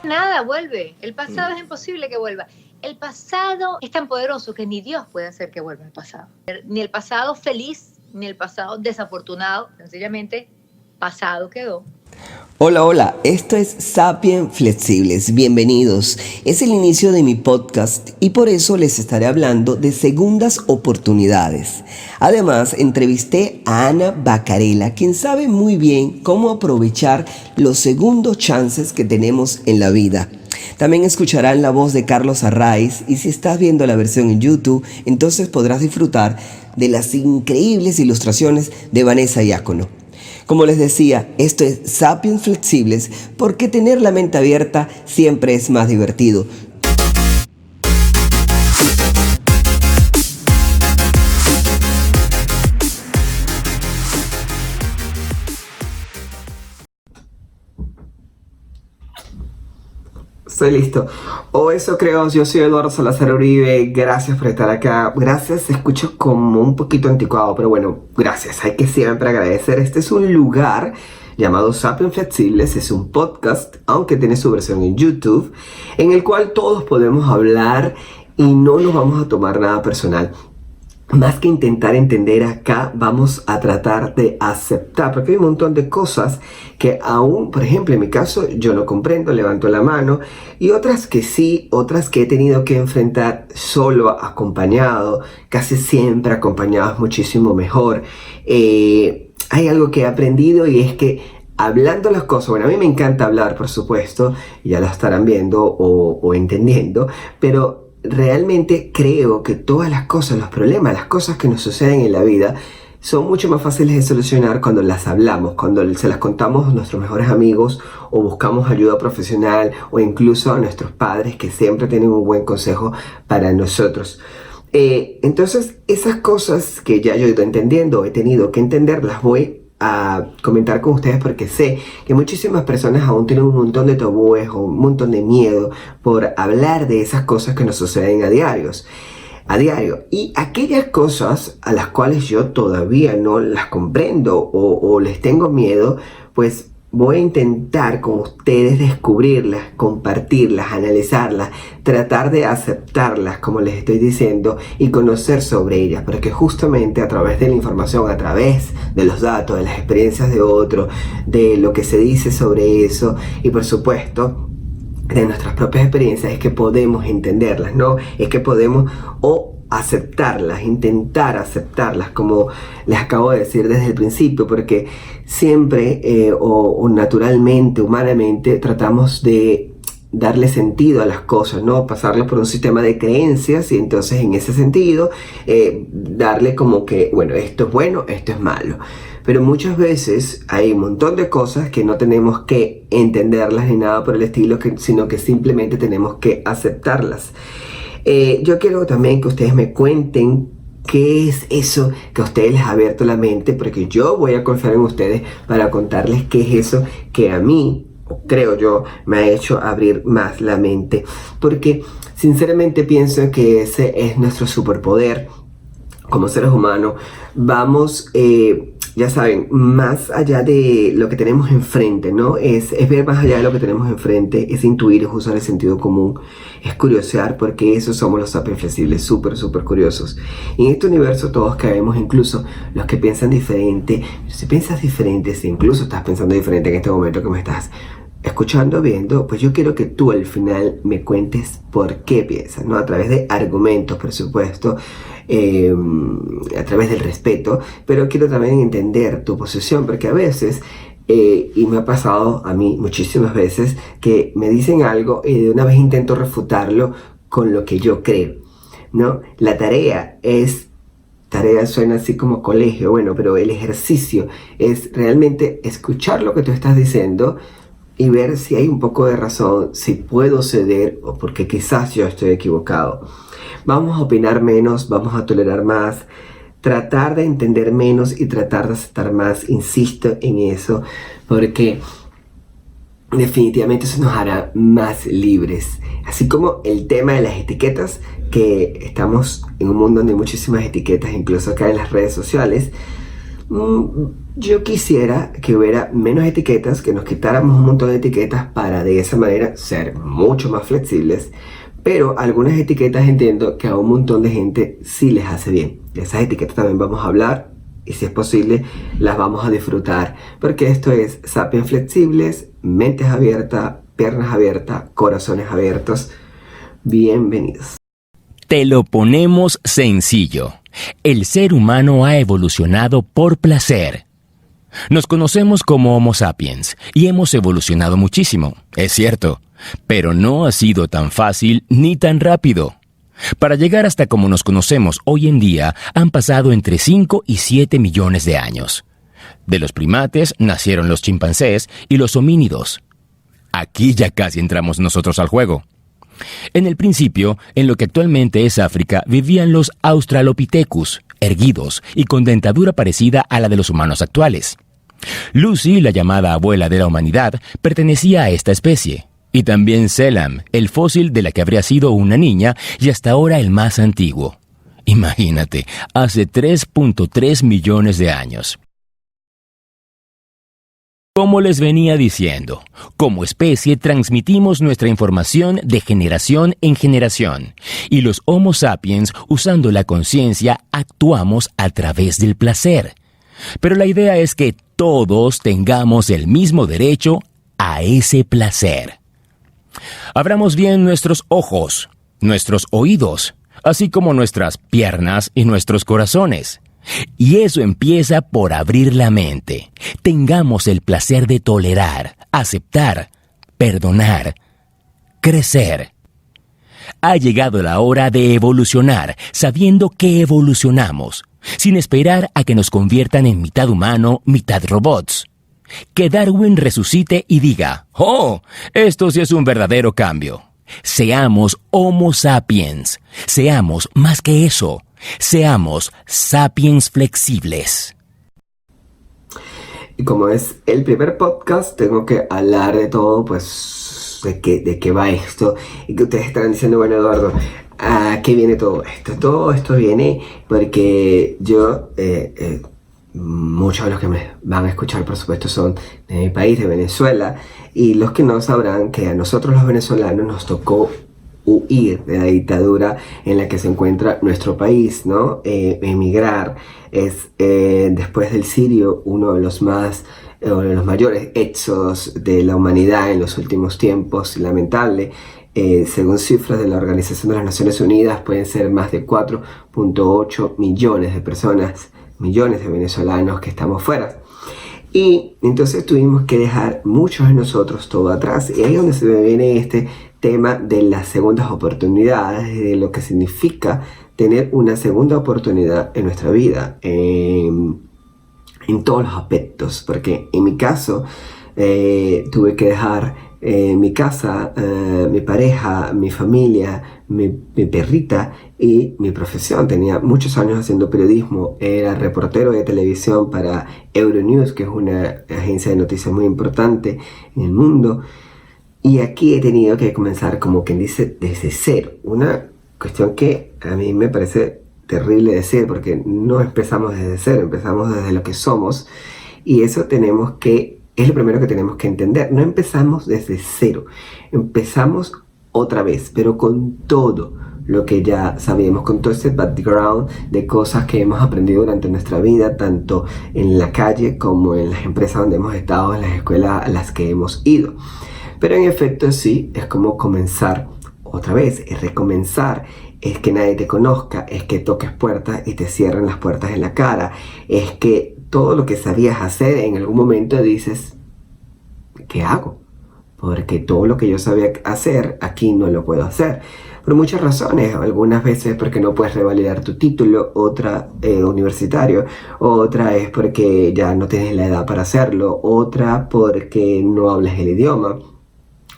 nada vuelve. El pasado es imposible que vuelva. El pasado es tan poderoso que ni Dios puede hacer que vuelva el pasado. Ni el pasado feliz, ni el pasado desafortunado. Sencillamente, pasado quedó. Hola, esto es Sapien Flexibles, bienvenidos. Es el inicio de mi podcast y por eso les estaré hablando de segundas oportunidades. Además, entrevisté a Ana Bacarela, quien sabe muy bien cómo aprovechar los segundos chances que tenemos en la vida. También escucharán la voz de Carlos Arraiz y si estás viendo la versión en YouTube, entonces podrás disfrutar de las increíbles ilustraciones de Vanessa Diácono. Como les decía, esto es Sapiens Flexibles porque tener la mente abierta siempre es más divertido. Estoy listo. O eso creo, yo soy Eduardo Salazar Uribe, gracias por estar acá. Gracias, escucho como un poquito anticuado, pero bueno, gracias, hay que siempre agradecer. Este es un lugar llamado Sapiens Flexibles, es un podcast, aunque tiene su versión en YouTube, en el cual todos podemos hablar y no nos vamos a tomar nada personal. Más que intentar entender acá, vamos a tratar de aceptar, porque hay un montón de cosas que aún, por ejemplo, en mi caso, yo no comprendo, levanto la mano, y otras que sí, otras que he tenido que enfrentar solo, acompañado, casi siempre acompañado es muchísimo mejor. Hay algo que he aprendido y es que hablando las cosas, bueno, a mí me encanta hablar, por supuesto, ya lo estarán viendo o entendiendo, pero realmente creo que todas las cosas, los problemas, las cosas que nos suceden en la vida son mucho más fáciles de solucionar cuando las hablamos, cuando se las contamos a nuestros mejores amigos o buscamos ayuda profesional o incluso a nuestros padres que siempre tienen un buen consejo para nosotros. Entonces, esas cosas que ya yo he ido entendiendo, he tenido que entender, las voy a comentar con ustedes porque sé que muchísimas personas aún tienen un montón de tabúes o un montón de miedo por hablar de esas cosas que nos suceden a diario. Y aquellas cosas a las cuales yo todavía no las comprendo o les tengo miedo, pues voy a intentar con ustedes descubrirlas, compartirlas, analizarlas, tratar de aceptarlas, como les estoy diciendo, y conocer sobre ellas, porque justamente a través de la información, a través de los datos, de las experiencias de otros, de lo que se dice sobre eso, y por supuesto, de nuestras propias experiencias, es que podemos entenderlas, ¿no? Es que podemos aceptarlas, intentar aceptarlas, como les acabo de decir desde el principio, porque siempre o naturalmente, humanamente, tratamos de darle sentido a las cosas, ¿no? Pasarlo por un sistema de creencias y entonces en ese sentido darle como que, bueno, esto es bueno, esto es malo. Pero muchas veces hay un montón de cosas que no tenemos que entenderlas ni nada por el estilo, sino que simplemente tenemos que aceptarlas. Yo quiero también que ustedes me cuenten qué es eso que a ustedes les ha abierto la mente, porque yo voy a confiar en ustedes para contarles qué es eso que a mí, creo yo, me ha hecho abrir más la mente, porque sinceramente pienso que ese es nuestro superpoder como seres humanos. Vamos, ya saben, más allá de lo que tenemos enfrente, ¿no? Es ver más allá de lo que tenemos enfrente, es intuir, es usar el sentido común, es curiosear, porque eso somos los sapiens flexibles, súper curiosos. Y en este universo todos caemos, incluso los que piensan diferente. Si piensas diferente, si incluso estás pensando diferente en este momento que me estás escuchando, viendo, pues yo quiero que tú al final me cuentes por qué piensas, ¿no? A través de argumentos, por supuesto, a través del respeto, pero quiero también entender tu posición, porque a veces, y me ha pasado a mí muchísimas veces, que me dicen algo y de una vez intento refutarlo con lo que yo creo, ¿no? La tarea suena así como colegio, bueno, pero el ejercicio es realmente escuchar lo que tú estás diciendo y ver si hay un poco de razón, si puedo ceder o porque quizás yo estoy equivocado. Vamos a opinar menos, vamos a tolerar más, tratar de entender menos y tratar de aceptar más. Insisto en eso, porque definitivamente eso nos hará más libres. Así como el tema de las etiquetas, que estamos en un mundo donde hay muchísimas etiquetas, incluso acá en las redes sociales. Yo quisiera que hubiera menos etiquetas, que nos quitáramos un montón de etiquetas para de esa manera ser mucho más flexibles, pero algunas etiquetas entiendo que a un montón de gente sí les hace bien. De esas etiquetas también vamos a hablar y si es posible las vamos a disfrutar, porque esto es Sapiens Flexibles, mentes abiertas, piernas abiertas, corazones abiertos. Bienvenidos. Te lo ponemos sencillo. El ser humano ha evolucionado por placer. Nos conocemos como Homo sapiens y hemos evolucionado muchísimo, es cierto, pero no ha sido tan fácil ni tan rápido. Para llegar hasta como nos conocemos hoy en día han pasado entre 5 y 7 millones de años. De los primates nacieron los chimpancés y los homínidos. Aquí ya casi entramos nosotros al juego. En el principio, en lo que actualmente es África, vivían los Australopithecus, erguidos y con dentadura parecida a la de los humanos actuales. Lucy, la llamada abuela de la humanidad, pertenecía a esta especie. Y también Selam, el fósil de la que habría sido una niña y hasta ahora el más antiguo. Imagínate, hace 3.3 millones de años. Como les venía diciendo, como especie transmitimos nuestra información de generación en generación, y los Homo sapiens, usando la conciencia, actuamos a través del placer. Pero la idea es que todos tengamos el mismo derecho a ese placer. Abramos bien nuestros ojos, nuestros oídos, así como nuestras piernas y nuestros corazones. Y eso empieza por abrir la mente. Tengamos el placer de tolerar, aceptar, perdonar, crecer. Ha llegado la hora de evolucionar, sabiendo que evolucionamos, sin esperar a que nos conviertan en mitad humano, mitad robots. Que Darwin resucite y diga, ¡oh! Esto sí es un verdadero cambio. Seamos Homo sapiens. Seamos más que eso. Seamos sapiens flexibles. Y como es el primer podcast, tengo que hablar de todo, pues, de qué va esto. Y que ustedes estarán diciendo, bueno, Eduardo, ¿a qué viene todo esto? Todo esto viene porque yo... muchos de los que me van a escuchar, por supuesto, son de mi país, de Venezuela, y los que no sabrán que a nosotros los venezolanos nos tocó huir de la dictadura en la que se encuentra nuestro país, ¿no? Emigrar es, después del Sirio, uno de los mayores éxodos de la humanidad en los últimos tiempos, lamentable. Según cifras de la Organización de las Naciones Unidas, pueden ser más de 4.8 millones de personas, millones de venezolanos que estamos fuera. Y entonces tuvimos que dejar muchos de nosotros todo atrás. Y ahí es donde se me viene este tema de las segundas oportunidades, de lo que significa tener una segunda oportunidad en nuestra vida, en todos los aspectos. Porque en mi caso, tuve que dejar mi casa, mi pareja, mi familia, mi perrita y mi profesión. Tenía muchos años haciendo periodismo, era reportero de televisión para Euronews, que es una agencia de noticias muy importante en el mundo, y aquí he tenido que comenzar, como quien dice, desde cero, una cuestión que a mí me parece terrible decir, porque no empezamos desde cero, empezamos desde lo que somos, y eso es lo primero que tenemos que entender. No empezamos desde cero, empezamos otra vez, pero con todo lo que ya sabíamos, con todo ese background de cosas que hemos aprendido durante nuestra vida, tanto en la calle como en las empresas donde hemos estado, en las escuelas a las que hemos ido. Pero en efecto sí, es como comenzar otra vez, es recomenzar, es que nadie te conozca, es que toques puertas y te cierren las puertas en la cara, es que todo lo que sabías hacer en algún momento dices, ¿qué hago? Porque todo lo que yo sabía hacer aquí no lo puedo hacer. Por muchas razones, algunas veces porque no puedes revalidar tu título, otra universitario, otra es porque ya no tienes la edad para hacerlo, otra porque no hablas el idioma,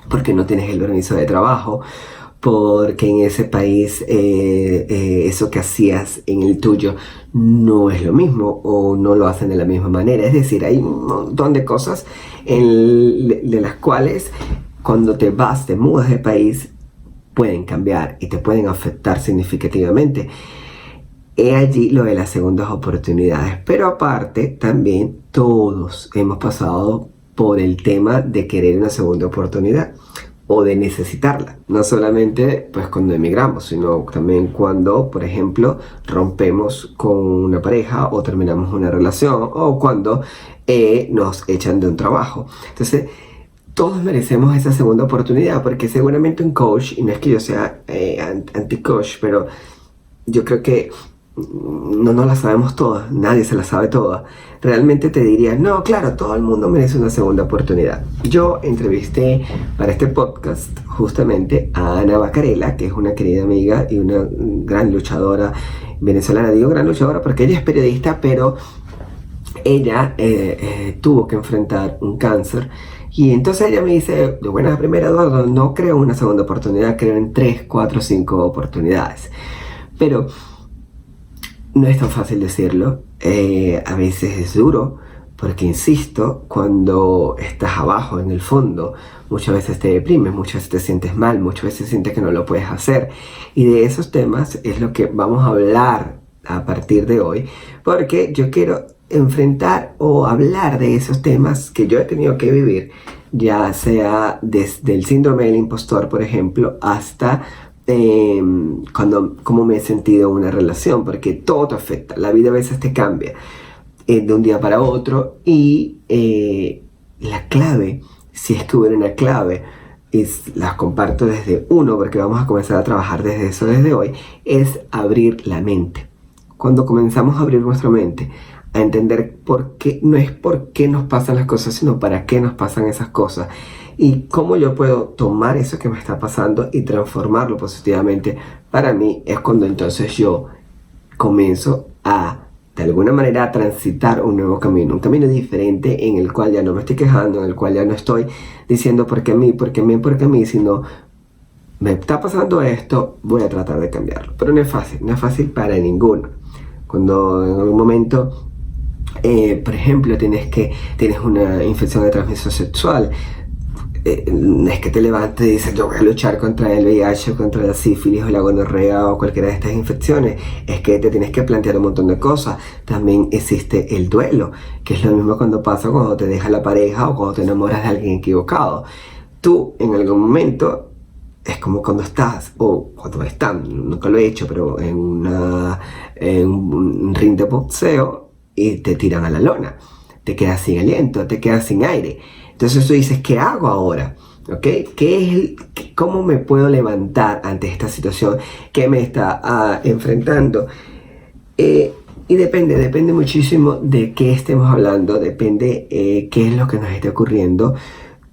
porque no tienes el permiso de trabajo, porque en ese país eso que hacías en el tuyo no es lo mismo o no lo hacen de la misma manera. Es decir, hay un montón de cosas de las cuales cuando te mudas de país, pueden cambiar y te pueden afectar significativamente. he allí lo de las segundas oportunidades. Pero aparte, también todos hemos pasado por el tema de querer una segunda oportunidad o de necesitarla. No solamente pues cuando emigramos, sino también cuando, por ejemplo, rompemos con una pareja o terminamos una relación o cuando nos echan de un trabajo. Entonces, todos merecemos esa segunda oportunidad porque seguramente un coach, y no es que yo sea anti-coach, pero yo creo que no la sabemos todas, nadie se la sabe toda. Realmente te diría, no, claro, todo el mundo merece una segunda oportunidad. Yo entrevisté para este podcast justamente a Ana Bacarela, que es una querida amiga y una gran luchadora venezolana. Digo gran luchadora porque ella es periodista, pero ella tuvo que enfrentar un cáncer. Y entonces ella me dice, de buenas a primera, Eduardo, no creo en una segunda oportunidad, creo en 3, 4, 5 oportunidades. Pero no es tan fácil decirlo, a veces es duro, porque insisto, cuando estás abajo en el fondo, muchas veces te deprimes, muchas veces te sientes mal, muchas veces sientes que no lo puedes hacer. Y de esos temas es lo que vamos a hablar a partir de hoy, porque yo quiero enfrentar o hablar de esos temas que yo he tenido que vivir, ya sea desde el síndrome del impostor, por ejemplo, hasta cómo me he sentido en una relación, porque todo te afecta, la vida a veces te cambia de un día para otro y la clave, si es que hubiera una clave, las comparto desde uno, porque vamos a comenzar a trabajar desde eso desde hoy, es abrir la mente. Cuando comenzamos a abrir nuestra mente, a entender por qué, no es por qué nos pasan las cosas, sino para qué nos pasan esas cosas. Y cómo yo puedo tomar eso que me está pasando y transformarlo positivamente, para mí es cuando entonces yo comienzo a, de alguna manera, a transitar un nuevo camino, un camino diferente en el cual ya no me estoy quejando, en el cual ya no estoy diciendo por qué a mí, sino me está pasando esto, voy a tratar de cambiarlo. Pero no es fácil para ninguno. Cuando en algún momento, por ejemplo, tienes una infección de transmisión sexual, es que te levantes y dices, yo voy a luchar contra el VIH, contra la sífilis o la gonorrea o cualquiera de estas infecciones. Es que te tienes que plantear un montón de cosas. También existe el duelo, que es lo mismo cuando te deja la pareja o cuando te enamoras de alguien equivocado. Tú, en algún momento, es como cuando estás, o cuando están, nunca lo he hecho, pero en un ring de boxeo y te tiran a la lona. Te quedas sin aliento, te quedas sin aire. Entonces tú dices, ¿qué hago ahora? ¿Okay? ¿Cómo me puedo levantar ante esta situación que me está enfrentando? Y depende muchísimo de qué estemos hablando, depende qué es lo que nos esté ocurriendo.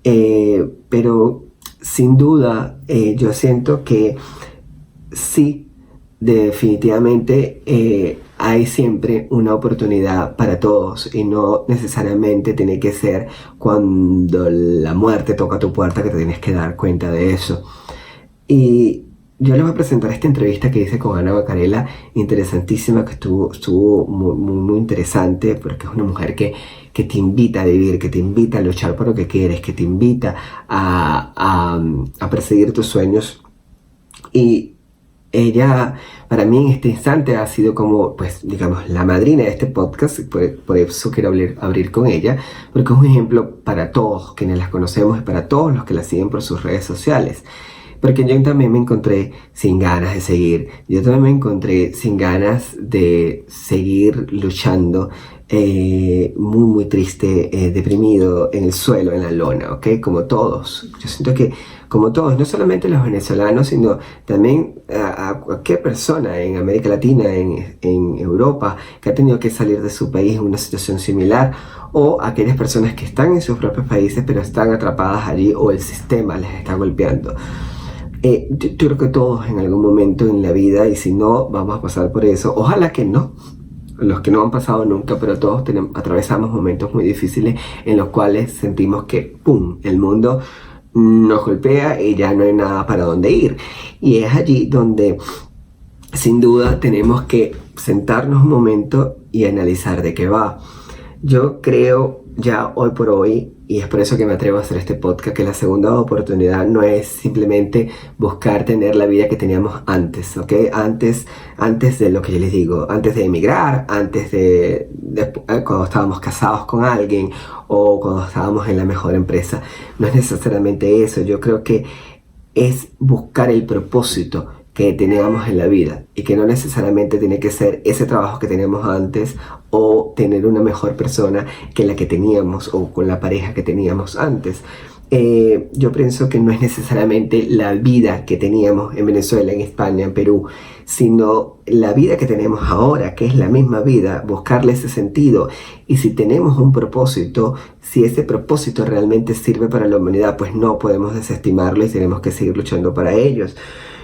Pero sin duda yo siento que sí, definitivamente hay siempre una oportunidad para todos y no necesariamente tiene que ser cuando la muerte toca tu puerta que te tienes que dar cuenta de eso. Y yo les voy a presentar esta entrevista que hice con Ana Bacarela, interesantísima, que estuvo muy interesante, porque es una mujer que te invita a vivir, que te invita a luchar por lo que quieres, que te invita a perseguir tus sueños. Y ella, para mí en este instante, ha sido como, pues, digamos, la madrina de este podcast. Por eso quiero abrir con ella, porque es un ejemplo para todos quienes las conocemos y para todos los que la siguen por sus redes sociales. Porque yo también me encontré sin ganas de seguir, yo también me encontré sin ganas de seguir luchando, muy triste, deprimido, en el suelo, en la lona, ¿ok? Como todos. Yo siento que, como todos, no solamente los venezolanos, sino también a cualquier persona en América Latina, en Europa, que ha tenido que salir de su país en una situación similar, o aquellas personas que están en sus propios países pero están atrapadas allí o el sistema les está golpeando. Yo creo que todos en algún momento en la vida, y si no, vamos a pasar por eso. Ojalá que no, los que no han pasado nunca, pero todos atravesamos momentos muy difíciles en los cuales sentimos que, ¡pum!, el mundo nos golpea y ya no hay nada para dónde ir. Y es allí donde, sin duda, tenemos que sentarnos un momento y analizar de qué va. Yo creo ya hoy por hoy y es por eso que me atrevo a hacer este podcast, que la segunda oportunidad no es simplemente buscar tener la vida que teníamos antes, ¿ok? Antes de lo que yo les digo, antes de emigrar, antes de cuando estábamos casados con alguien o cuando estábamos en la mejor empresa. No es necesariamente eso, yo creo que es buscar el propósito que teníamos en la vida y que no necesariamente tiene que ser ese trabajo que teníamos antes o tener una mejor persona que la que teníamos o con la pareja que teníamos antes. Yo pienso que no es necesariamente la vida que teníamos en Venezuela, en España, en Perú, sino la vida que tenemos ahora, que es la misma vida, buscarle ese sentido. Y si tenemos un propósito, si ese propósito realmente sirve para la humanidad, pues no podemos desestimarlo y tenemos que seguir luchando para ellos.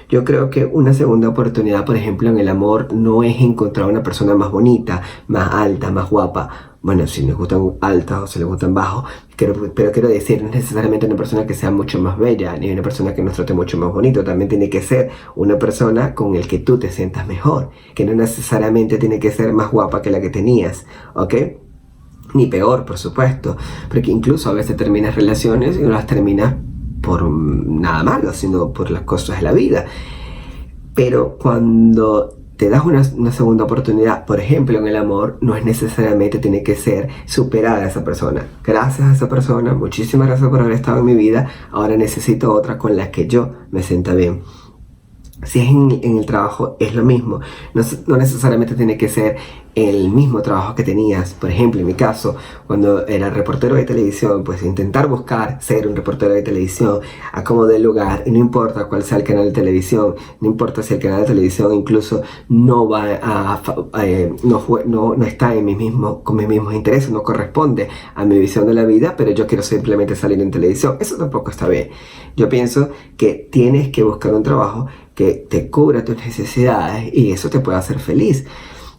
Yo creo que una segunda oportunidad, por ejemplo, en el amor, no es encontrar una persona más bonita, más alta, más guapa. Bueno, si les gustan altas o si les gustan bajos, pero quiero decir, no es necesariamente una persona que sea mucho más bella, ni una persona que nos trate mucho más bonito. También tiene que ser una persona con el que tú te sientas mejor, que no necesariamente tiene que ser más guapa que la que tenías, ¿ok? Ni peor, por supuesto, porque incluso a veces terminas relaciones y no las terminas por nada malo, sino por las cosas de la vida. Pero cuando te das una segunda oportunidad, por ejemplo en el amor, no es necesariamente tiene que ser superada a esa persona. Gracias a esa persona, muchísimas gracias por haber estado en mi vida, ahora necesito otra con la que yo me sienta bien. Si es en el trabajo, es lo mismo. No necesariamente tiene que ser el mismo trabajo que tenías. Por ejemplo, en mi caso, cuando era reportero de televisión, pues intentar buscar ser un reportero de televisión a como dé lugar, y no importa cuál sea el canal de televisión, no importa si el canal de televisión incluso no va no está con mis mismos intereses, no corresponde a mi visión de la vida, pero yo quiero simplemente salir en televisión. Eso tampoco está bien. Yo pienso que tienes que buscar un trabajo que te cubra tus necesidades y eso te puede hacer feliz.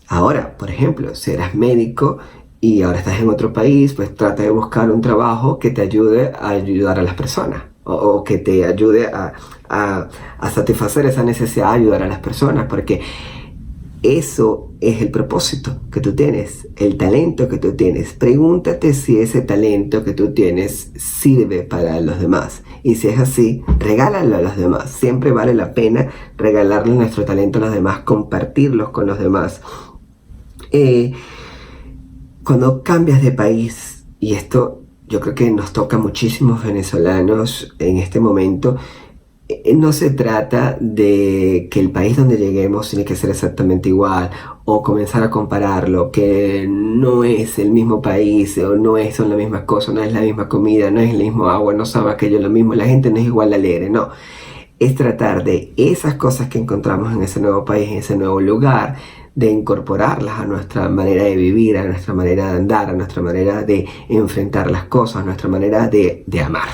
Ahora, por ejemplo, si eres médico y ahora estás en otro país, pues trata de buscar un trabajo que te ayude a ayudar a las personas o que te ayude a satisfacer esa necesidad de ayudar a las personas, porque eso es el propósito que tú tienes, el talento que tú tienes. Pregúntate si ese talento que tú tienes sirve para los demás. Y si es así, regálalo a los demás. Siempre vale la pena regalarle nuestro talento a los demás, compartirlos con los demás. Cuando cambias de país, y esto yo creo que nos toca a muchísimos venezolanos en este momento, no se trata de que el país donde lleguemos tiene que ser exactamente igual o comenzar a compararlo, que no es el mismo país o son las mismas cosas, no es la misma comida, no es el mismo agua, no sabe aquello lo mismo, la gente no es igual de alegre, no. Es tratar de esas cosas que encontramos en ese nuevo país, en ese nuevo lugar, de incorporarlas a nuestra manera de vivir, a nuestra manera de andar, a nuestra manera de enfrentar las cosas, a nuestra manera de amar.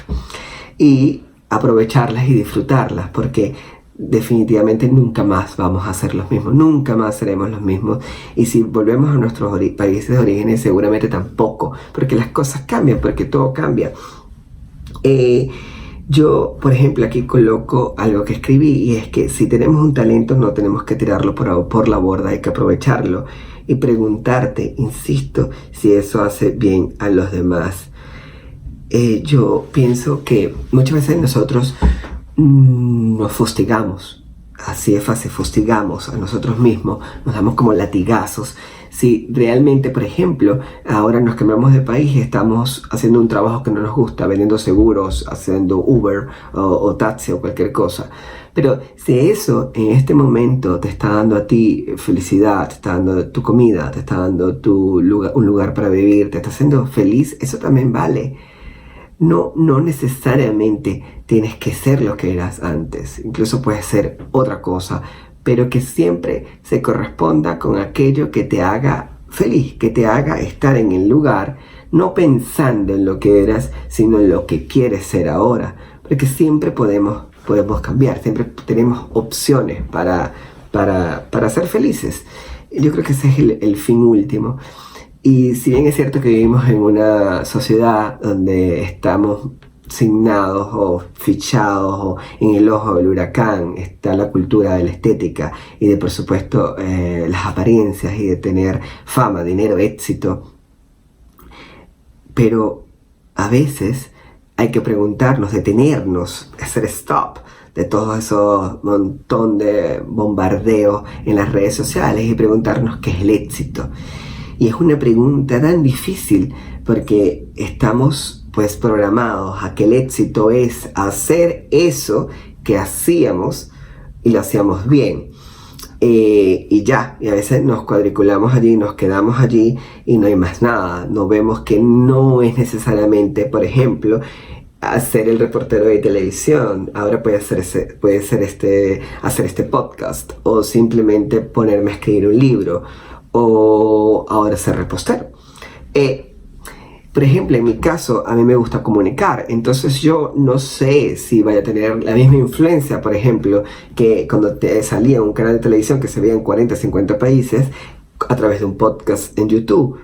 Y aprovecharlas y disfrutarlas, porque definitivamente nunca más vamos a ser los mismos, nunca más seremos los mismos, y si volvemos a nuestros países de origen seguramente tampoco, porque las cosas cambian, porque todo cambia. Yo, por ejemplo, aquí coloco algo que escribí, y es que si tenemos un talento no tenemos que tirarlo por la borda, hay que aprovecharlo y preguntarte, insisto, si eso hace bien a los demás. Yo pienso que muchas veces nosotros nos fustigamos, así es fácil, fustigamos a nosotros mismos, nos damos como latigazos. Si realmente, por ejemplo, ahora nos cambiamos de país y estamos haciendo un trabajo que no nos gusta, vendiendo seguros, haciendo Uber o taxi o cualquier cosa, pero si eso en este momento te está dando a ti felicidad, te está dando tu comida, te está dando un lugar para vivir, te está haciendo feliz, eso también vale. No necesariamente tienes que ser lo que eras antes, incluso puedes ser otra cosa, pero que siempre se corresponda con aquello que te haga feliz, que te haga estar en el lugar, no pensando en lo que eras, sino en lo que quieres ser ahora, porque siempre podemos cambiar, siempre tenemos opciones para ser felices. Yo creo que ese es el fin último. Y si bien es cierto que vivimos en una sociedad donde estamos signados o fichados o en el ojo del huracán, está la cultura de la estética y de, por supuesto, las apariencias y de tener fama, dinero, éxito. Pero a veces hay que preguntarnos, detenernos, hacer stop de todo eso montón de bombardeo en las redes sociales y preguntarnos qué es el éxito. Y es una pregunta tan difícil porque estamos pues programados a que el éxito es hacer eso que hacíamos y lo hacíamos bien. Y ya, y a veces nos cuadriculamos allí, nos quedamos allí y no hay más nada. No vemos que no es necesariamente, por ejemplo, hacer el reportero de televisión. Ahora hacer este podcast, o simplemente ponerme a escribir un libro, o ahora ser repostero. Por ejemplo, en mi caso, a mí me gusta comunicar, entonces yo no sé si vaya a tener la misma influencia, por ejemplo, que cuando salía un canal de televisión que se veía en 40, 50 países a través de un podcast en YouTube,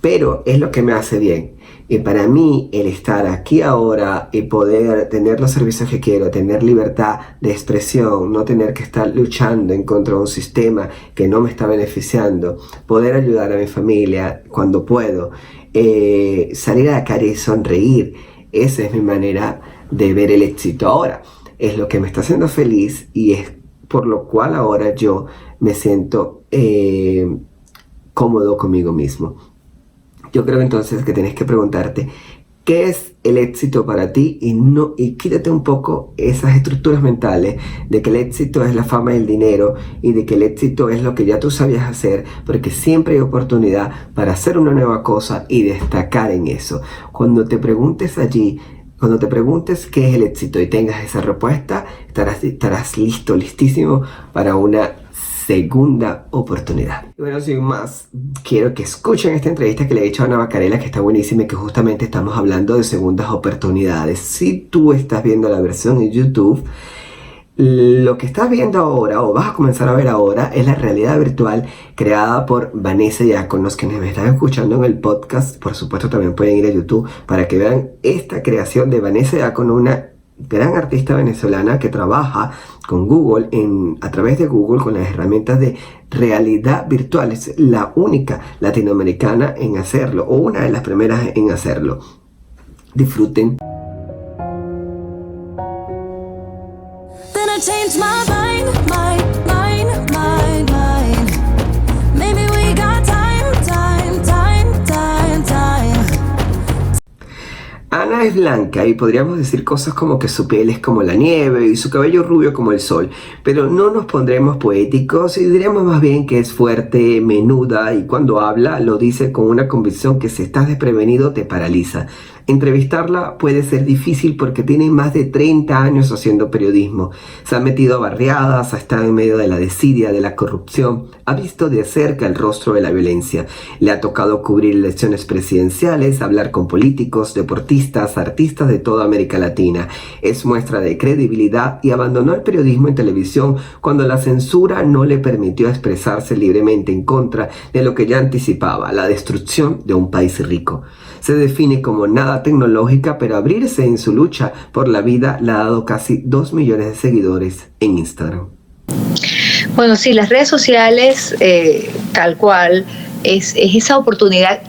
pero es lo que me hace bien. Y para mí, el estar aquí ahora y poder tener los servicios que quiero, tener libertad de expresión, no tener que estar luchando en contra de un sistema que no me está beneficiando, poder ayudar a mi familia cuando puedo, salir a la calle y sonreír, esa es mi manera de ver el éxito ahora. Es lo que me está haciendo feliz y es por lo cual ahora yo me siento cómodo conmigo mismo. Yo creo entonces que tienes que preguntarte qué es el éxito para ti y quítate un poco esas estructuras mentales de que el éxito es la fama y el dinero y de que el éxito es lo que ya tú sabías hacer, porque siempre hay oportunidad para hacer una nueva cosa y destacar en eso. Cuando te preguntes qué es el éxito y tengas esa respuesta, estarás listísimo para una segunda oportunidad. Y bueno, sin más, quiero que escuchen esta entrevista que le he hecho a Ana Bacarela, que está buenísima y que justamente estamos hablando de segundas oportunidades. Si tú estás viendo la versión en YouTube, lo que estás viendo ahora o vas a comenzar a ver ahora es la realidad virtual creada por Vanessa Diáconos. Quienes me están escuchando en el podcast, por supuesto también pueden ir a YouTube para que vean esta creación de Vanessa Diáconos, una gran artista venezolana que trabaja con Google, a través de Google, con las herramientas de realidad virtual. Es la única latinoamericana en hacerlo, o una de las primeras en hacerlo. Disfruten. Then I changed my mind. Maybe we got time. Ana es blanca y podríamos decir cosas como que su piel es como la nieve y su cabello rubio como el sol, pero no nos pondremos poéticos y diremos más bien que es fuerte, menuda, y cuando habla lo dice con una convicción que si estás desprevenido te paraliza. Entrevistarla puede ser difícil porque tiene más de 30 años haciendo periodismo. Se ha metido a barriadas, ha estado en medio de la desidia, de la corrupción, ha visto de cerca el rostro de la violencia. Le ha tocado cubrir elecciones presidenciales, hablar con políticos, deportistas, artistas de toda América Latina. Es muestra de credibilidad y abandonó el periodismo en televisión cuando la censura no le permitió expresarse libremente en contra de lo que ya anticipaba, la destrucción de un país rico. Se define como nada tecnológica, pero abrirse en su lucha por la vida le ha dado casi 2 millones de seguidores en Instagram. Bueno, sí, las redes sociales, tal cual, es esa oportunidad,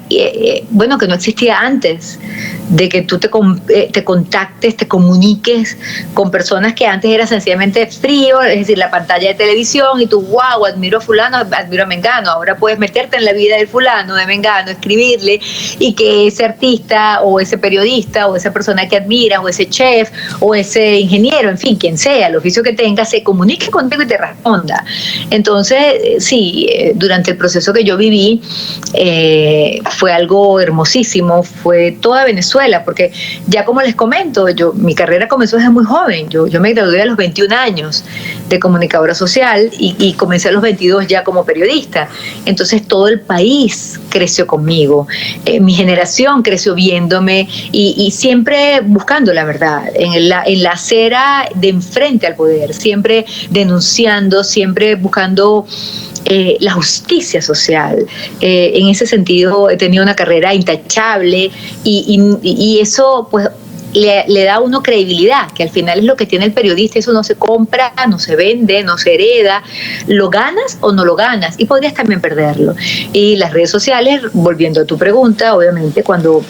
bueno, que no existía antes, de que tú te contactes, te comuniques con personas que antes era sencillamente frío, es decir, la pantalla de televisión y tú, wow, admiro a fulano, admiro a Mengano. Ahora puedes meterte en la vida del fulano, de Mengano, escribirle, y que ese artista o ese periodista o esa persona que admiras o ese chef o ese ingeniero, en fin, quien sea, el oficio que tenga, se comunique contigo y te responda. Entonces, sí, durante el proceso que yo viví, fue algo hermosísimo, fue toda Venezuela, porque ya como les comento, mi carrera comenzó desde muy joven. Yo me gradué a los 21 años de comunicadora social y comencé a los 22 ya como periodista. Entonces todo el país creció conmigo, mi generación creció viéndome y siempre buscando la verdad, en la acera de enfrente al poder, siempre denunciando, siempre buscando la justicia social. En ese sentido he tenido una carrera intachable y eso pues le da a uno credibilidad, que al final es lo que tiene el periodista. Eso no se compra, no se vende, no se hereda, lo ganas o no lo ganas y podrías también perderlo. Y las redes sociales, volviendo a tu pregunta, obviamente cuando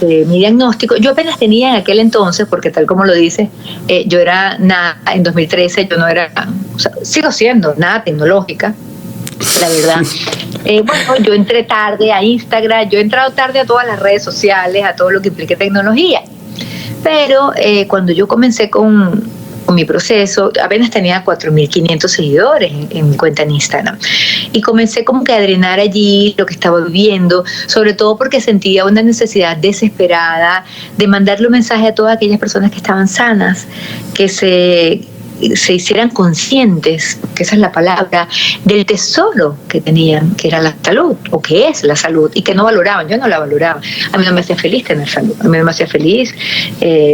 mi diagnóstico, yo apenas tenía en aquel entonces, porque tal como lo dice, yo era nada, en 2013 yo no era, o sea, sigo siendo nada tecnológica, la verdad. Bueno, yo entré tarde a Instagram, yo he entrado tarde a todas las redes sociales, a todo lo que implique tecnología. Pero cuando yo comencé con mi proceso, apenas tenía 4.500 seguidores en mi cuenta en Instagram. Y comencé como que a drenar allí lo que estaba viviendo, sobre todo porque sentía una necesidad desesperada de mandarle un mensaje a todas aquellas personas que estaban sanas, que se hicieran conscientes, que esa es la palabra, del tesoro que tenían, que era la salud, o que es la salud, y que no valoraban. Yo no la valoraba. A mí no me hacía feliz tener salud, a mí no me hacía feliz.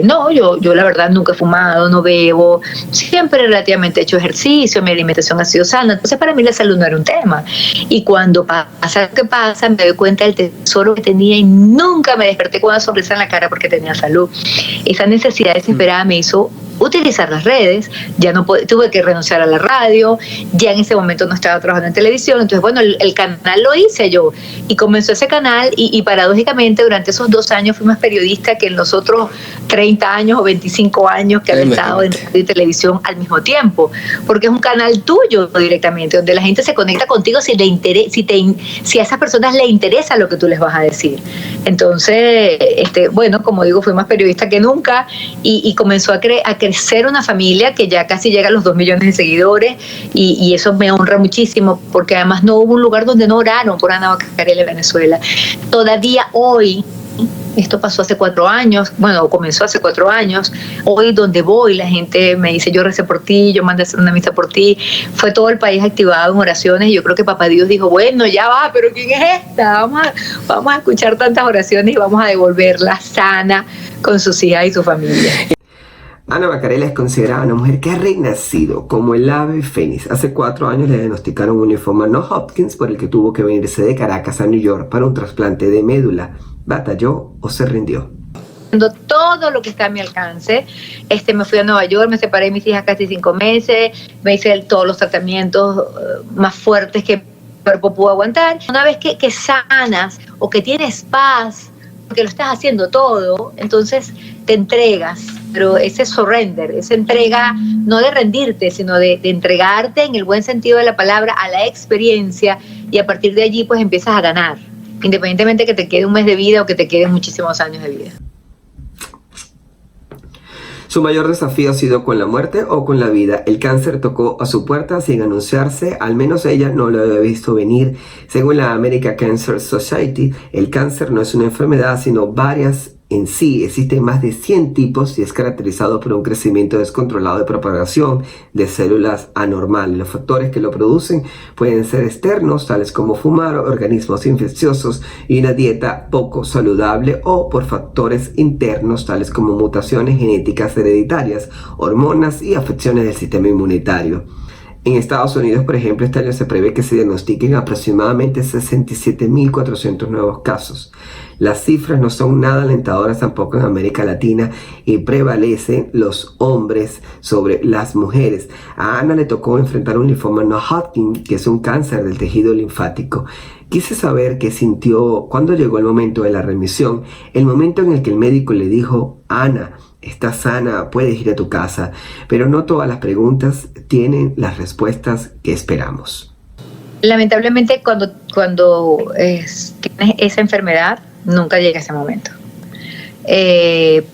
No, yo la verdad nunca he fumado, no bebo, siempre relativamente he hecho ejercicio, mi alimentación ha sido sana, entonces para mí la salud no era un tema. Y cuando pasa lo que pasa, me doy cuenta del tesoro que tenía y nunca me desperté con una sonrisa en la cara porque tenía salud. Esa necesidad desesperada me hizo utilizar las redes, ya no tuve que renunciar a la radio, ya en ese momento no estaba trabajando en televisión, entonces bueno, el canal lo hice yo y comenzó ese canal y paradójicamente durante esos 2 años fui más periodista que en los otros 30 años o 25 años que han estado en radio y televisión al mismo tiempo, porque es un canal tuyo directamente, donde la gente se conecta contigo si a esas personas les interesa lo que tú les vas a decir. Entonces, bueno, como digo, fui más periodista que nunca y comenzó a crecer una familia que ya casi llega a los 2 millones de seguidores y eso me honra muchísimo porque además no hubo un lugar donde no oraron por Ana Bacarela en Venezuela. Todavía hoy, esto pasó hace 4 años, bueno, comenzó hace 4 años, hoy donde voy la gente me dice yo recé por ti, yo mandé a hacer una misa por ti, fue todo el país activado en oraciones y yo creo que Papá Dios dijo, bueno, ya va, pero ¿quién es esta? Vamos a escuchar tantas oraciones y vamos a devolverla sana con sus hijas y su familia. Ana Bacarela es considerada una mujer que ha renacido como el ave fénix. Hace 4 años le diagnosticaron un linfoma no Hodgkin por el que tuvo que venirse de Caracas a New York para un trasplante de médula. ¿Batalló o se rindió? Haciendo todo lo que está a mi alcance, me fui a Nueva York, me separé de mis hijas casi 5 meses, me hice todos los tratamientos más fuertes que el cuerpo pudo aguantar. Una vez que sanas o que tienes paz, porque lo estás haciendo todo, entonces te entregas. Pero ese surrender, esa entrega no de rendirte, sino de entregarte en el buen sentido de la palabra a la experiencia y a partir de allí pues empiezas a ganar, independientemente que te quede un mes de vida o que te queden muchísimos años de vida. ¿Su mayor desafío ha sido con la muerte o con la vida? El cáncer tocó a su puerta sin anunciarse, al menos ella no lo había visto venir. Según la American Cancer Society, el cáncer no es una enfermedad, sino varias en sí. Existen más de 100 tipos y es caracterizado por un crecimiento descontrolado de propagación de células anormales. Los factores que lo producen pueden ser externos, tales como fumar, organismos infecciosos y una dieta poco saludable, o por factores internos, tales como mutaciones genéticas hereditarias, hormonas y afecciones del sistema inmunitario. En Estados Unidos, por ejemplo, este año se prevé que se diagnostiquen aproximadamente 67.400 nuevos casos. Las cifras no son nada alentadoras tampoco en América Latina y prevalecen los hombres sobre las mujeres. A Ana le tocó enfrentar un linfoma no Hodgkin, que es un cáncer del tejido linfático. Quise saber qué sintió cuando llegó el momento de la remisión, el momento en el que el médico le dijo, Ana, estás sana, puedes ir a tu casa, pero no todas las preguntas tienen las respuestas que esperamos. Lamentablemente cuando tienes esa enfermedad, nunca llega ese momento,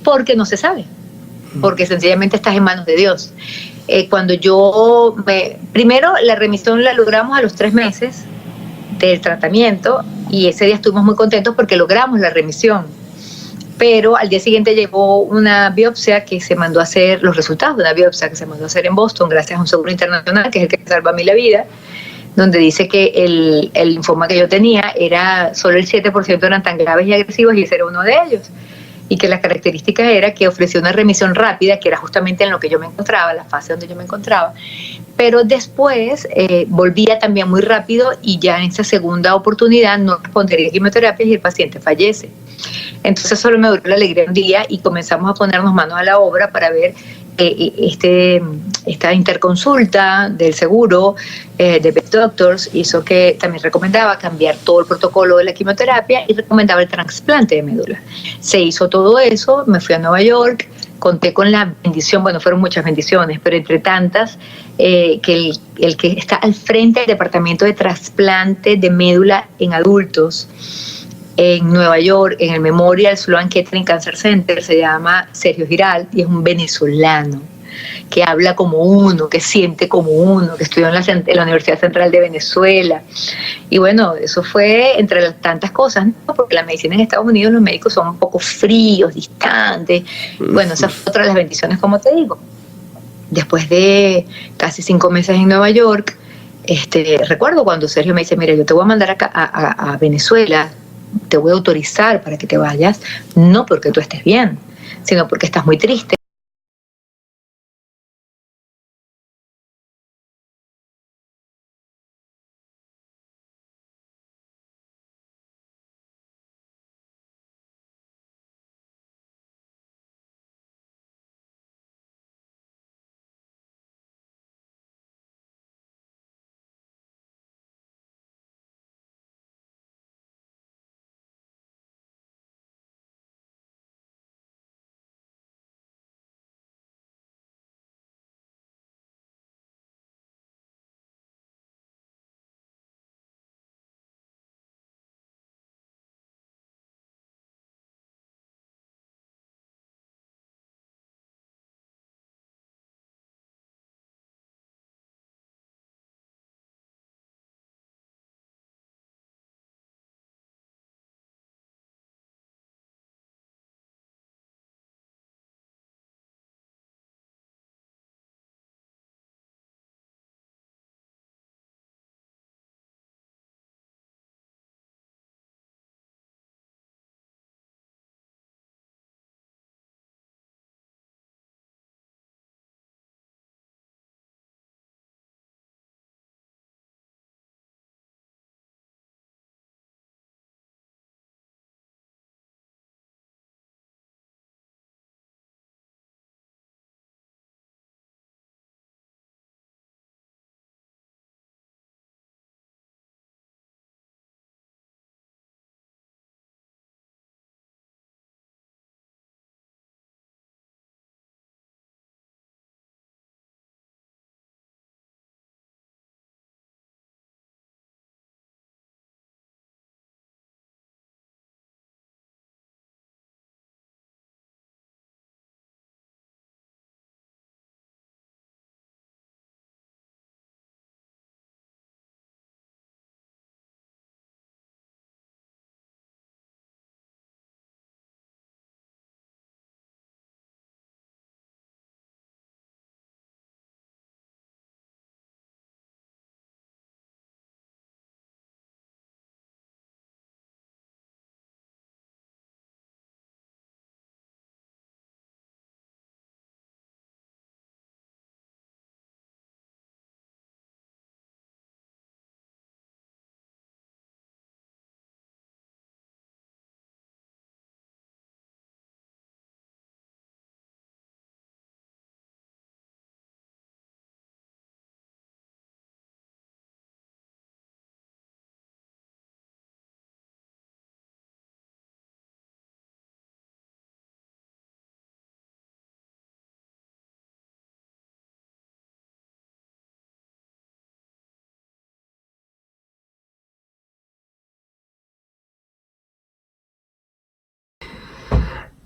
porque no se sabe, porque sencillamente estás en manos de Dios. Primero la remisión la logramos a los 3 meses del tratamiento y ese día estuvimos muy contentos porque logramos la remisión. Pero al día siguiente llegó una biopsia que se mandó a hacer, los resultados de una biopsia que se mandó a hacer en Boston gracias a un seguro internacional, que es el que salva a mí la vida, donde dice que el linfoma que yo tenía solo el 7% eran tan graves y agresivos y ese era uno de ellos. Y que las características era que ofreció una remisión rápida, que era justamente en lo que yo me encontraba, la fase donde yo me encontraba. Pero después volvía también muy rápido y ya en esa segunda oportunidad no respondería a quimioterapia y el paciente fallece. Entonces solo me duró la alegría un día y comenzamos a ponernos manos a la obra para ver esta interconsulta del seguro de Best Doctors hizo que también recomendaba cambiar todo el protocolo de la quimioterapia y recomendaba el trasplante de médula. Se hizo todo eso, me fui a Nueva York, conté con la bendición, bueno, fueron muchas bendiciones, pero entre tantas, que el que está al frente del departamento de trasplante de médula en adultos en Nueva York, en el Memorial Sloan Kettering Cancer Center, se llama Sergio Giralt y es un venezolano que habla como uno, que siente como uno, que estudió en la Universidad Central de Venezuela. Y bueno, eso fue entre las tantas cosas, ¿no? Porque la medicina en Estados Unidos, los médicos son un poco fríos, distantes. Bueno, esa fue otra de las bendiciones, como te digo. Después de casi 5 meses en Nueva York, recuerdo cuando Sergio me dice, mira, yo te voy a mandar acá a Venezuela, te voy a autorizar para que te vayas, no porque tú estés bien, sino porque estás muy triste.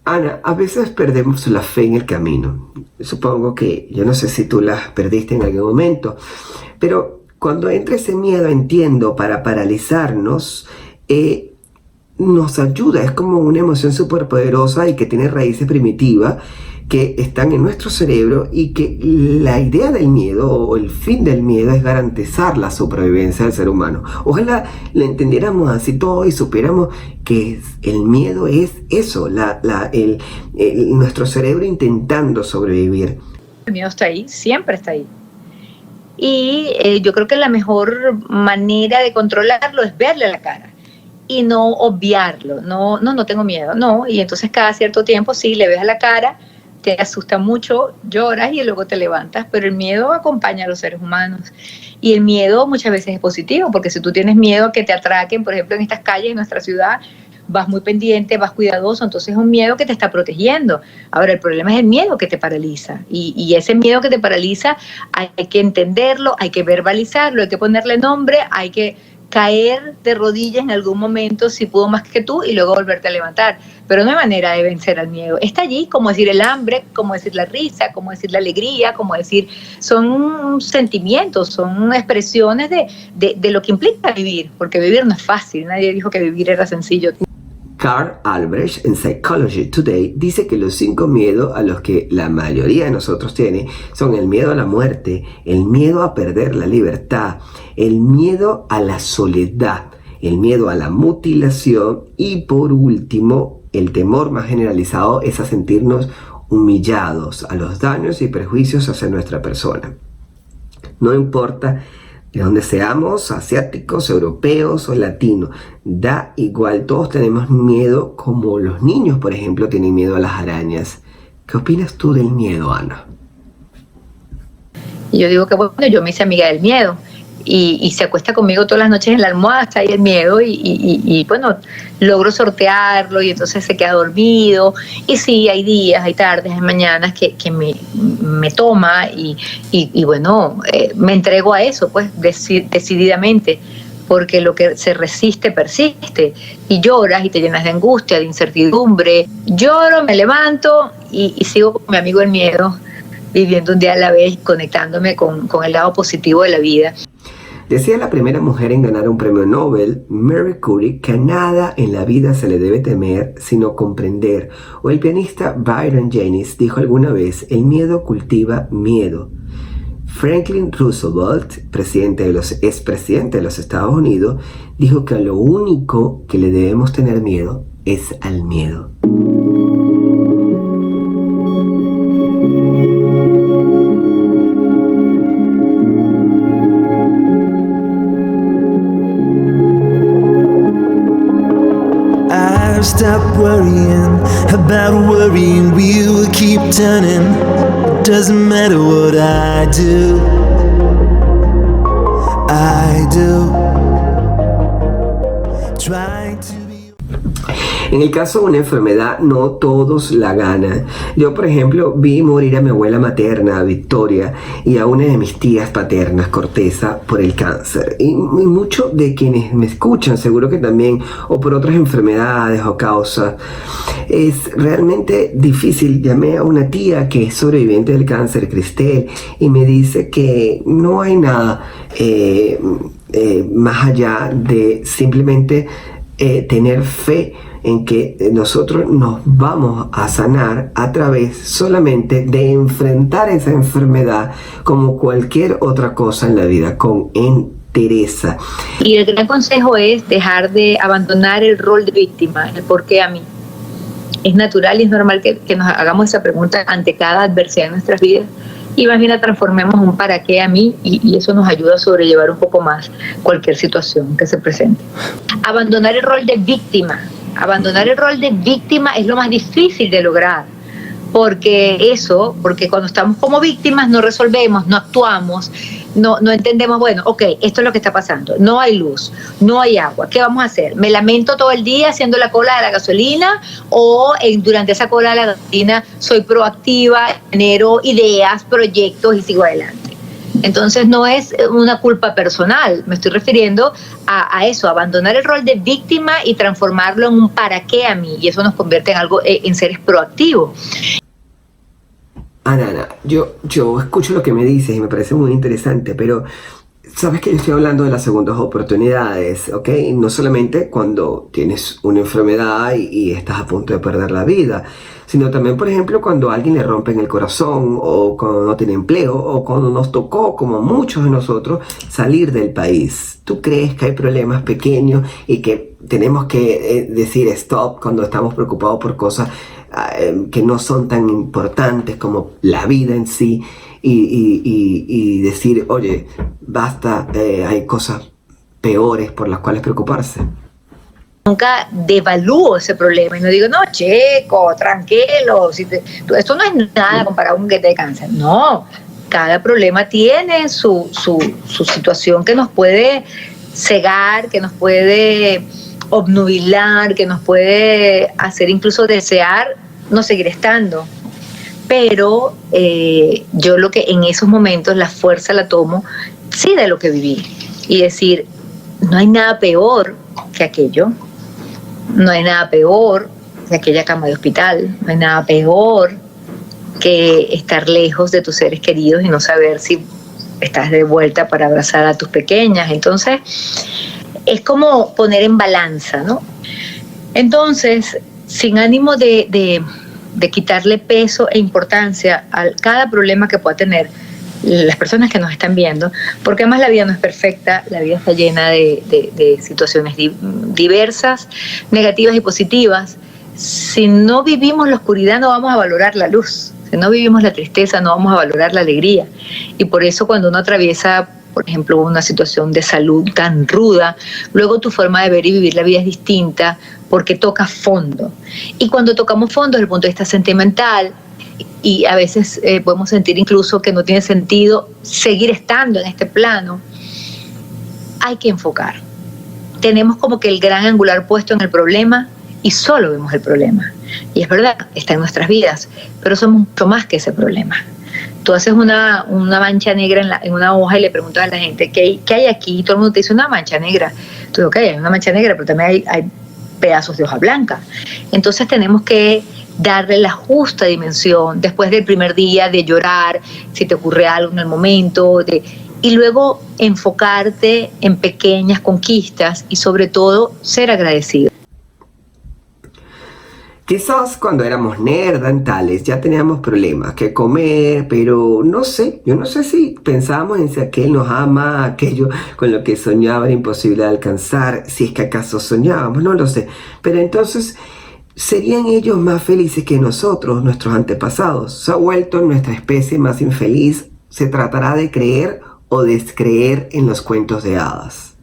Ana, a veces perdemos la fe en el camino. Supongo que, yo no sé si tú la perdiste en algún momento, pero cuando entra ese miedo, entiendo, para paralizarnos, nos ayuda, es como una emoción súper poderosa y que tiene raíces primitivas que están en nuestro cerebro y que la idea del miedo o el fin del miedo es garantizar la supervivencia del ser humano. Ojalá lo entendiéramos así todo y supiéramos que el miedo es eso, nuestro cerebro intentando sobrevivir. El miedo está ahí, siempre está ahí. Y yo creo que la mejor manera de controlarlo es verle a la cara y no obviarlo. No tengo miedo, no. Y entonces cada cierto tiempo sí le ves a la cara, te asusta mucho, lloras y luego te levantas, pero el miedo acompaña a los seres humanos. Y el miedo muchas veces es positivo, porque si tú tienes miedo a que te atraquen, por ejemplo, en estas calles, en nuestra ciudad, vas muy pendiente, vas cuidadoso, entonces es un miedo que te está protegiendo. Ahora, el problema es el miedo que te paraliza, y ese miedo que te paraliza hay que entenderlo, hay que verbalizarlo, hay que ponerle nombre, hay que caer de rodillas en algún momento si pudo más que tú y luego volverte a levantar. Pero no hay manera de vencer al miedo. Está allí, como decir el hambre, como decir la risa, como decir la alegría, como decir, son sentimientos, son expresiones de lo que implica vivir, porque vivir no es fácil, nadie dijo que vivir era sencillo. Carl Albrecht en Psychology Today dice que los 5 miedos a los que la mayoría de nosotros tiene son el miedo a la muerte, el miedo a perder la libertad, el miedo a la soledad, el miedo a la mutilación y por último, el temor más generalizado es a sentirnos humillados, a los daños y prejuicios hacia nuestra persona. No importa de donde seamos, asiáticos, europeos o latinos, da igual, todos tenemos miedo, como los niños, por ejemplo, tienen miedo a las arañas. ¿Qué opinas tú del miedo, Ana? Y yo digo que bueno, yo me hice amiga del miedo y se acuesta conmigo todas las noches en la almohada, está ahí el miedo y bueno, logro sortearlo y entonces se queda dormido. Y sí, hay días, hay tardes, hay mañanas que me toma y bueno, me entrego a eso pues decididamente, porque lo que se resiste persiste y lloras y te llenas de angustia, de incertidumbre. Lloro, me levanto y sigo con mi amigo el miedo, viviendo un día a la vez, conectándome con el lado positivo de la vida. Decía la primera mujer en ganar un premio Nobel, Marie Curie, que a nada en la vida se le debe temer, sino comprender. O el pianista Byron Janis dijo alguna vez, el miedo cultiva miedo. Franklin Roosevelt, expresidente de los Estados Unidos, dijo que a lo único que le debemos tener miedo es al miedo. Stop worrying about worrying, we will keep turning. It doesn't matter what I do. Trying to be... En el caso de una enfermedad, no todos la ganan. Yo, por ejemplo, vi morir a mi abuela materna, Victoria, y a una de mis tías paternas, Corteza, por el cáncer. Y muchos de quienes me escuchan, seguro que también, o por otras enfermedades o causas. Es realmente difícil. Llamé a una tía que es sobreviviente del cáncer, Cristel, y me dice que no hay nada más allá de simplemente tener fe en que nosotros nos vamos a sanar a través solamente de enfrentar esa enfermedad como cualquier otra cosa en la vida, con entereza. Y el gran consejo es dejar de abandonar el rol de víctima, el por qué a mí. Es natural y es normal que nos hagamos esa pregunta ante cada adversidad en nuestras vidas y más bien la transformemos en un para qué a mí y eso nos ayuda a sobrellevar un poco más cualquier situación que se presente. Abandonar el rol de víctima. Abandonar el rol de víctima es lo más difícil de lograr, porque cuando estamos como víctimas no resolvemos, no actuamos, no entendemos, bueno, ok, esto es lo que está pasando, no hay luz, no hay agua, ¿qué vamos a hacer? ¿Me lamento todo el día haciendo la cola de la gasolina o durante esa cola de la gasolina soy proactiva, genero ideas, proyectos y sigo adelante? Entonces no es una culpa personal, me estoy refiriendo a eso, abandonar el rol de víctima y transformarlo en un para qué a mí, y eso nos convierte en seres proactivos. Ana, yo escucho lo que me dices y me parece muy interesante, pero sabes que yo estoy hablando de las segundas oportunidades, ¿ok? No solamente cuando tienes una enfermedad y estás a punto de perder la vida, sino también, por ejemplo, cuando a alguien le rompen el corazón o cuando no tiene empleo o cuando nos tocó, como muchos de nosotros, salir del país. ¿Tú crees que hay problemas pequeños y que tenemos que decir stop cuando estamos preocupados por cosas que no son tan importantes como la vida en sí y decir, oye, basta, hay cosas peores por las cuales preocuparse? nunca devalúo ese problema y no digo, no, chico, tranquilo, esto no es nada comparado con que te cáncer. No, cada problema tiene su situación que nos puede cegar, que nos puede obnubilar, que nos puede hacer incluso desear no seguir estando. Pero yo lo que en esos momentos la fuerza la tomo, sí, de lo que viví. Y decir, no hay nada peor que aquello. No hay nada peor que aquella cama de hospital. No hay nada peor que estar lejos de tus seres queridos y no saber si estás de vuelta para abrazar a tus pequeñas. Entonces, es como poner en balanza, ¿no? Entonces, sin ánimo de quitarle peso e importancia a cada problema que pueda tener las personas que nos están viendo, porque además la vida no es perfecta, la vida está llena de situaciones diversas, negativas y positivas. Si no vivimos la oscuridad, no vamos a valorar la luz. Si no vivimos la tristeza, no vamos a valorar la alegría. Y por eso cuando uno atraviesa, por ejemplo, una situación de salud tan ruda, luego tu forma de ver y vivir la vida es distinta porque tocas fondo. Y cuando tocamos fondo desde el punto de vista sentimental, y a veces podemos sentir incluso que no tiene sentido seguir estando en este plano, hay que enfocar. Tenemos como que el gran angular puesto en el problema y solo vemos el problema. Y es verdad, está en nuestras vidas, pero somos mucho más que ese problema. Tú haces una mancha negra en una hoja y le preguntas a la gente, ¿qué hay aquí? Y todo el mundo te dice una mancha negra. Tú dices, ok, hay una mancha negra, pero también hay pedazos de hoja blanca. Entonces tenemos que darle la justa dimensión después del primer día de llorar, si te ocurre algo en el momento, y luego enfocarte en pequeñas conquistas y sobre todo ser agradecido. Quizás cuando éramos neandertales ya teníamos problemas que comer, pero no sé, yo no sé si pensábamos en si aquel nos ama, aquello con lo que soñaba era imposible de alcanzar, si es que acaso soñábamos, no lo sé. Pero entonces, ¿serían ellos más felices que nosotros, nuestros antepasados? ¿Se ha vuelto nuestra especie más infeliz? ¿Se tratará de creer o descreer en los cuentos de hadas?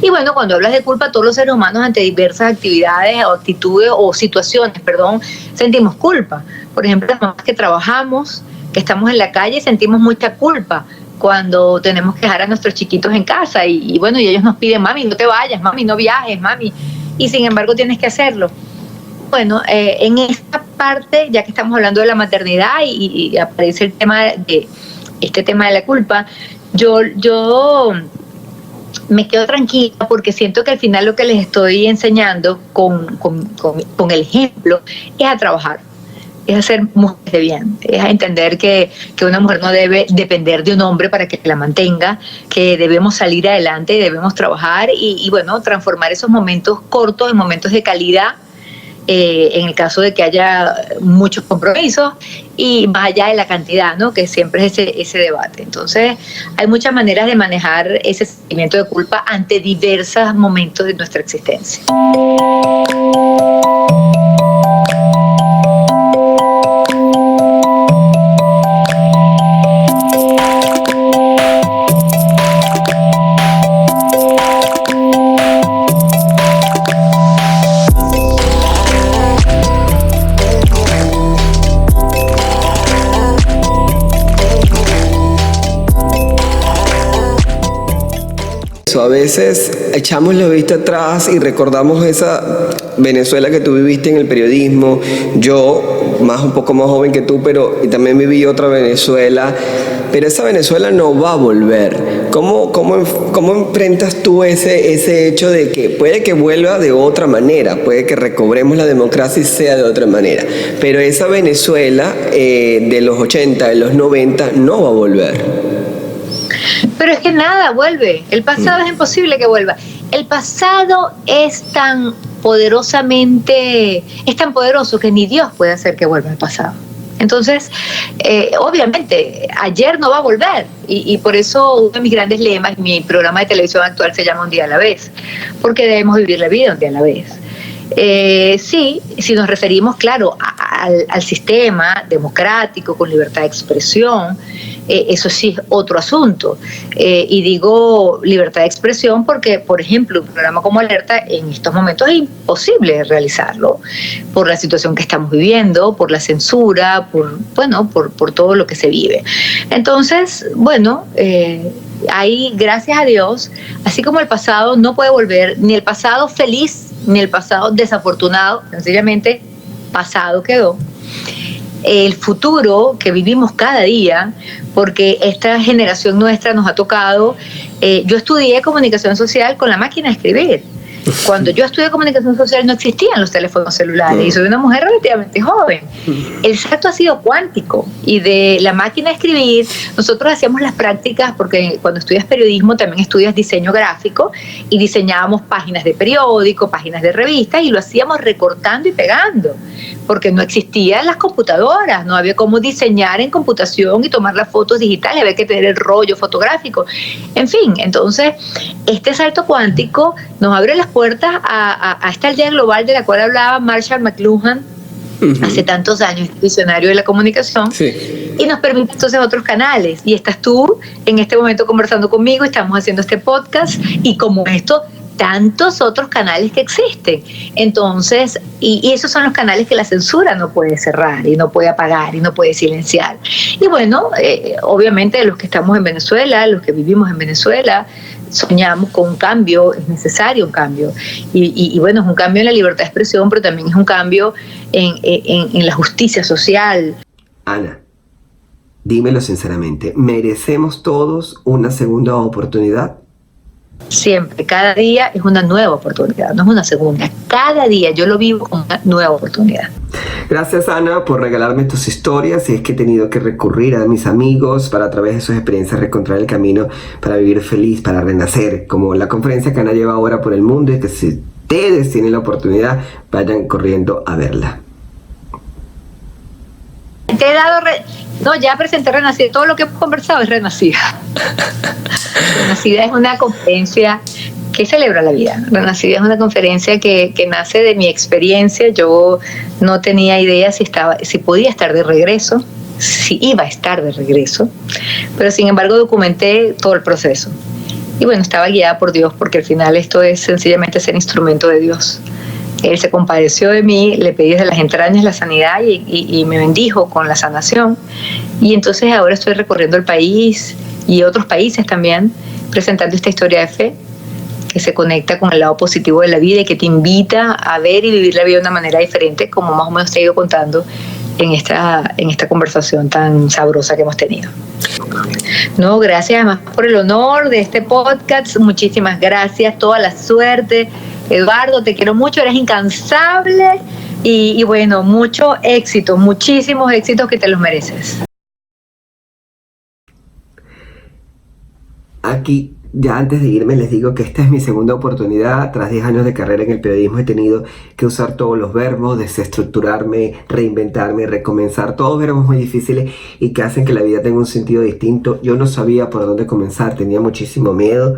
Y bueno, cuando hablas de culpa, todos los seres humanos ante diversas actividades o actitudes o situaciones, sentimos culpa. Por ejemplo, las mamás que trabajamos, que estamos en la calle, sentimos mucha culpa cuando tenemos que dejar a nuestros chiquitos en casa y bueno, y ellos nos piden, mami, no te vayas, mami, no viajes, mami, y sin embargo tienes que hacerlo. Bueno, en esta parte, ya que estamos hablando de la maternidad y aparece el tema de la culpa, yo me quedo tranquila porque siento que al final lo que les estoy enseñando con el ejemplo es a trabajar, es a ser mujeres de bien, es a entender que una mujer no debe depender de un hombre para que la mantenga, que debemos salir adelante y debemos trabajar y bueno, transformar esos momentos cortos en momentos de calidad, en el caso de que haya muchos compromisos y más allá de la cantidad, ¿no? Que siempre es ese debate. Entonces, hay muchas maneras de manejar ese sentimiento de culpa ante diversos momentos de nuestra existencia. A veces echamos la vista atrás y recordamos esa Venezuela que tú viviste en el periodismo. Yo, un poco más joven que tú, pero y también viví otra Venezuela. Pero esa Venezuela no va a volver. ¿Cómo enfrentas tú ese hecho de que puede que vuelva de otra manera? Puede que recobremos la democracia y sea de otra manera. Pero esa Venezuela de los 80, de los 90, no va a volver. Pero es que nada vuelve, el pasado es imposible que vuelva. El pasado es tan poderoso que ni Dios puede hacer que vuelva el pasado. Entonces, obviamente, ayer no va a volver y por eso uno de mis grandes lemas, mi programa de televisión actual se llama Un día a la vez, porque debemos vivir la vida un día a la vez. Sí, si nos referimos, claro, al sistema democrático con libertad de expresión, eso sí es otro asunto. Y digo libertad de expresión porque, por ejemplo, un programa como Alerta en estos momentos es imposible realizarlo por la situación que estamos viviendo, por la censura, por todo lo que se vive. Entonces, bueno, ahí, gracias a Dios, así como el pasado no puede volver, ni el pasado feliz, ni el pasado desafortunado, sencillamente pasado quedó. El futuro que vivimos cada día, porque esta generación nuestra nos ha tocado, yo estudié comunicación social con la máquina de escribir. Cuando yo estudié comunicación social no existían los teléfonos celulares y soy una mujer relativamente joven. El salto ha sido cuántico y de la máquina de escribir nosotros hacíamos las prácticas porque cuando estudias periodismo también estudias diseño gráfico y diseñábamos páginas de periódico, páginas de revistas y lo hacíamos recortando y pegando porque no existían las computadoras, no había cómo diseñar en computación y tomar las fotos digitales, había que tener el rollo fotográfico. En fin, entonces este salto cuántico nos abre las puertas a esta aldea global de la cual hablaba Marshall McLuhan hace tantos años, visionario de la comunicación, y nos permite entonces otros canales. Y estás tú en este momento conversando conmigo, estamos haciendo este podcast, y como esto, tantos otros canales que existen. Entonces, y esos son los canales que la censura no puede cerrar, y no puede apagar, y no puede silenciar. Y bueno, obviamente los que estamos en Venezuela, los que vivimos en Venezuela, soñamos con un cambio, es necesario un cambio. Y bueno, es un cambio en la libertad de expresión, pero también es un cambio en la justicia social. Ana, dímelo sinceramente, ¿merecemos todos una segunda oportunidad? Siempre, cada día es una nueva oportunidad, no es una segunda. Cada día yo lo vivo como una nueva oportunidad. Gracias, Ana, por regalarme tus historias. Y es que he tenido que recurrir a mis amigos para a través de sus experiencias encontrar el camino para vivir feliz, para renacer, como la conferencia que Ana lleva ahora por el mundo, y que si ustedes tienen la oportunidad, vayan corriendo a verla. Te he dado... ya presenté Renacida, todo lo que hemos conversado es Renacida. Renacida es una conferencia que celebra la vida. Renacida es una conferencia que nace de mi experiencia. Yo no tenía idea si podía estar de regreso, si iba a estar de regreso, pero sin embargo documenté todo el proceso. Y bueno, estaba guiada por Dios, porque al final esto es sencillamente ser instrumento de Dios. Él se compadeció de mí, le pedí desde las entrañas la sanidad y me bendijo con la sanación. Y entonces ahora estoy recorriendo el país y otros países también, presentando esta historia de fe que se conecta con el lado positivo de la vida y que te invita a ver y vivir la vida de una manera diferente, como más o menos te he ido contando en esta conversación tan sabrosa que hemos tenido. No, gracias además por el honor de este podcast. Muchísimas gracias, toda la suerte. Eduardo, te quiero mucho, eres incansable y bueno, mucho éxito, muchísimos éxitos que te los mereces. Aquí, ya antes de irme, les digo que esta es mi segunda oportunidad. Tras 10 años de carrera en el periodismo he tenido que usar todos los verbos, desestructurarme, reinventarme, recomenzar, todos verbos muy difíciles y que hacen que la vida tenga un sentido distinto. Yo no sabía por dónde comenzar, tenía muchísimo miedo.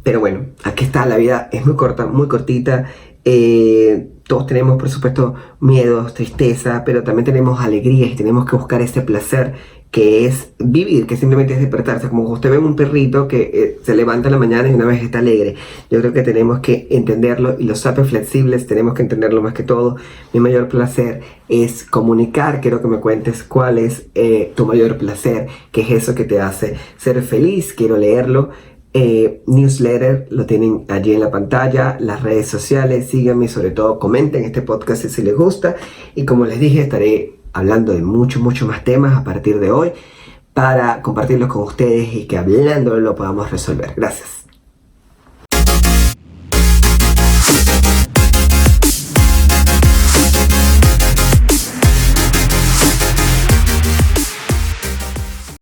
Pero bueno, aquí está, la vida es muy corta, muy cortita. Todos tenemos, por supuesto, miedos, tristeza, pero también tenemos alegrías y tenemos que buscar ese placer que es vivir, que simplemente es despertarse. Como usted ve un perrito que se levanta en la mañana y una vez está alegre. Yo creo que tenemos que entenderlo, y los sapos flexibles tenemos que entenderlo más que todo. Mi mayor placer es comunicar. Quiero que me cuentes cuál es tu mayor placer, qué es eso que te hace ser feliz. Quiero leerlo. Newsletter, lo tienen allí en la pantalla, las redes sociales, síganme y sobre todo comenten este podcast si les gusta, y como les dije, estaré hablando de muchos más temas a partir de hoy para compartirlos con ustedes y que hablándolo lo podamos resolver. Gracias.